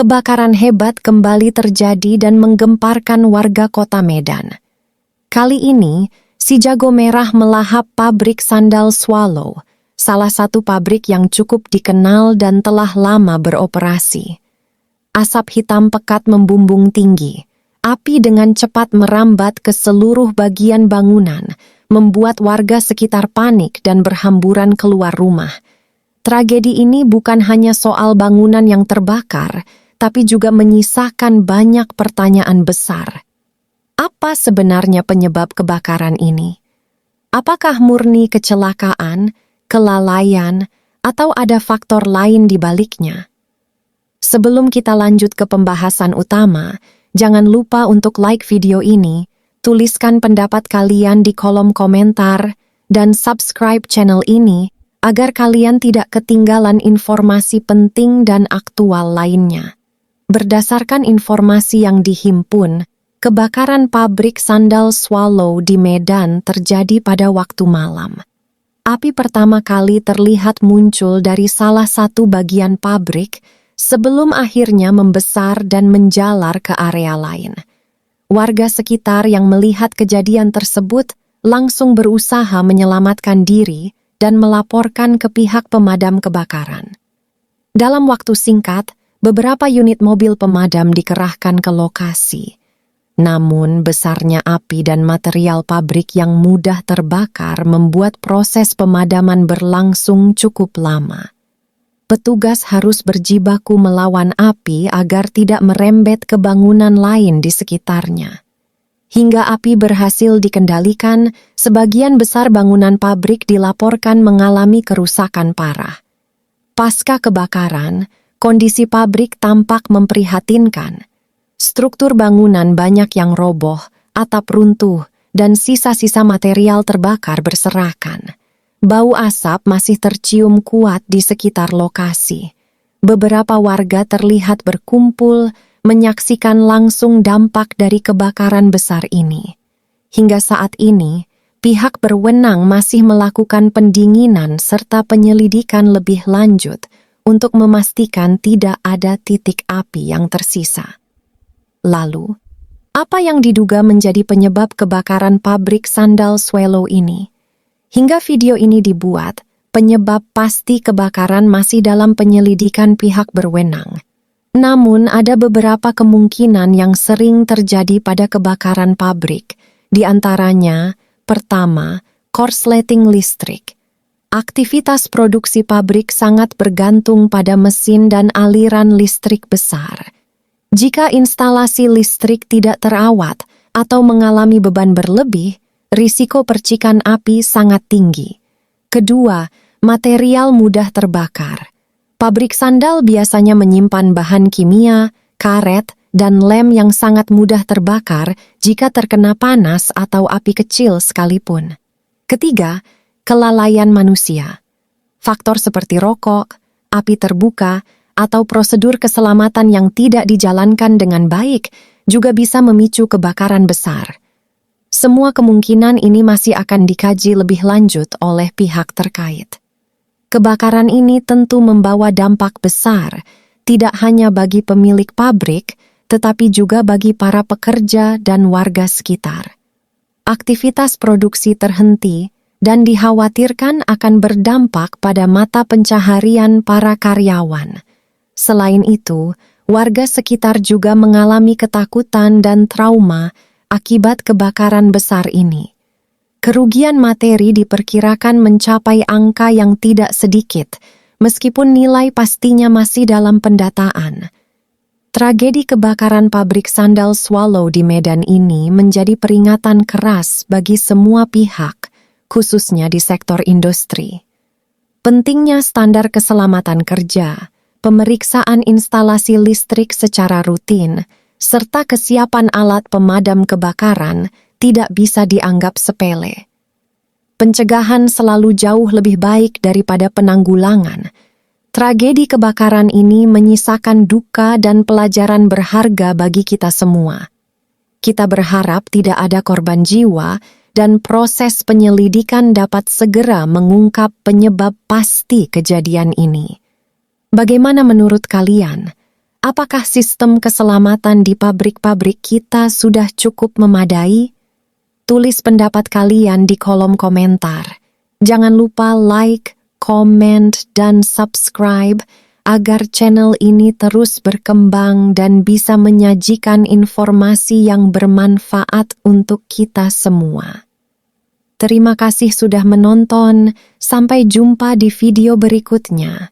kebakaran hebat kembali terjadi dan menggemparkan warga kota Medan. Kali ini, si jago merah melahap pabrik sandal Swallow, salah satu pabrik yang cukup dikenal dan telah lama beroperasi. Asap hitam pekat membumbung tinggi. Api dengan cepat merambat ke seluruh bagian bangunan, membuat warga sekitar panik dan berhamburan keluar rumah. Tragedi ini bukan hanya soal bangunan yang terbakar, tapi juga menyisakan banyak pertanyaan besar. Apa sebenarnya penyebab kebakaran ini? Apakah murni kecelakaan, kelalaian, atau ada faktor lain di baliknya? Sebelum kita lanjut ke pembahasan utama, jangan lupa untuk like video ini, tuliskan pendapat kalian di kolom komentar, dan subscribe channel ini agar kalian tidak ketinggalan informasi penting dan aktual lainnya. Berdasarkan informasi yang dihimpun, kebakaran pabrik sandal Swallow di Medan terjadi pada waktu malam. Api pertama kali terlihat muncul dari salah satu bagian pabrik sebelum akhirnya membesar dan menjalar ke area lain. Warga sekitar yang melihat kejadian tersebut langsung berusaha menyelamatkan diri dan melaporkan ke pihak pemadam kebakaran. Dalam waktu singkat, beberapa unit mobil pemadam dikerahkan ke lokasi. Namun, besarnya api dan material pabrik yang mudah terbakar membuat proses pemadaman berlangsung cukup lama. Petugas harus berjibaku melawan api agar tidak merembet ke bangunan lain di sekitarnya. Hingga api berhasil dikendalikan, sebagian besar bangunan pabrik dilaporkan mengalami kerusakan parah. Pasca kebakaran, kondisi pabrik tampak memprihatinkan. Struktur bangunan banyak yang roboh, atap runtuh, dan sisa-sisa material terbakar berserakan. Bau asap masih tercium kuat di sekitar lokasi. Beberapa warga terlihat berkumpul, menyaksikan langsung dampak dari kebakaran besar ini. Hingga saat ini, pihak berwenang masih melakukan pendinginan serta penyelidikan lebih lanjut untuk memastikan tidak ada titik api yang tersisa. Lalu, apa yang diduga menjadi penyebab kebakaran pabrik sandal Swallow ini? Hingga video ini dibuat, penyebab pasti kebakaran masih dalam penyelidikan pihak berwenang. Namun, ada beberapa kemungkinan yang sering terjadi pada kebakaran pabrik. Di antaranya, pertama, korsleting listrik. Aktivitas produksi pabrik sangat bergantung pada mesin dan aliran listrik besar. Jika instalasi listrik tidak terawat atau mengalami beban berlebih, risiko percikan api sangat tinggi. Kedua, material mudah terbakar. Pabrik sandal biasanya menyimpan bahan kimia, karet, dan lem yang sangat mudah terbakar jika terkena panas atau api kecil sekalipun. Ketiga, kelalaian manusia. Faktor seperti rokok, api terbuka, atau prosedur keselamatan yang tidak dijalankan dengan baik juga bisa memicu kebakaran besar. Semua kemungkinan ini masih akan dikaji lebih lanjut oleh pihak terkait. Kebakaran ini tentu membawa dampak besar, tidak hanya bagi pemilik pabrik, tetapi juga bagi para pekerja dan warga sekitar. Aktivitas produksi terhenti dan dikhawatirkan akan berdampak pada mata pencaharian para karyawan. Selain itu, warga sekitar juga mengalami ketakutan dan trauma akibat kebakaran besar ini. Kerugian materi diperkirakan mencapai angka yang tidak sedikit, meskipun nilai pastinya masih dalam pendataan. Tragedi kebakaran pabrik sandal Swallow di Medan ini menjadi peringatan keras bagi semua pihak, khususnya di sektor industri. Pentingnya standar keselamatan kerja, pemeriksaan instalasi listrik secara rutin, serta kesiapan alat pemadam kebakaran tidak bisa dianggap sepele. Pencegahan selalu jauh lebih baik daripada penanggulangan. Tragedi kebakaran ini menyisakan duka dan pelajaran berharga bagi kita semua. Kita berharap tidak ada korban jiwa dan proses penyelidikan dapat segera mengungkap penyebab pasti kejadian ini. Bagaimana menurut kalian? Apakah sistem keselamatan di pabrik-pabrik kita sudah cukup memadai? Tulis pendapat kalian di kolom komentar. Jangan lupa like, comment, dan subscribe agar channel ini terus berkembang dan bisa menyajikan informasi yang bermanfaat untuk kita semua. Terima kasih sudah menonton. Sampai jumpa di video berikutnya.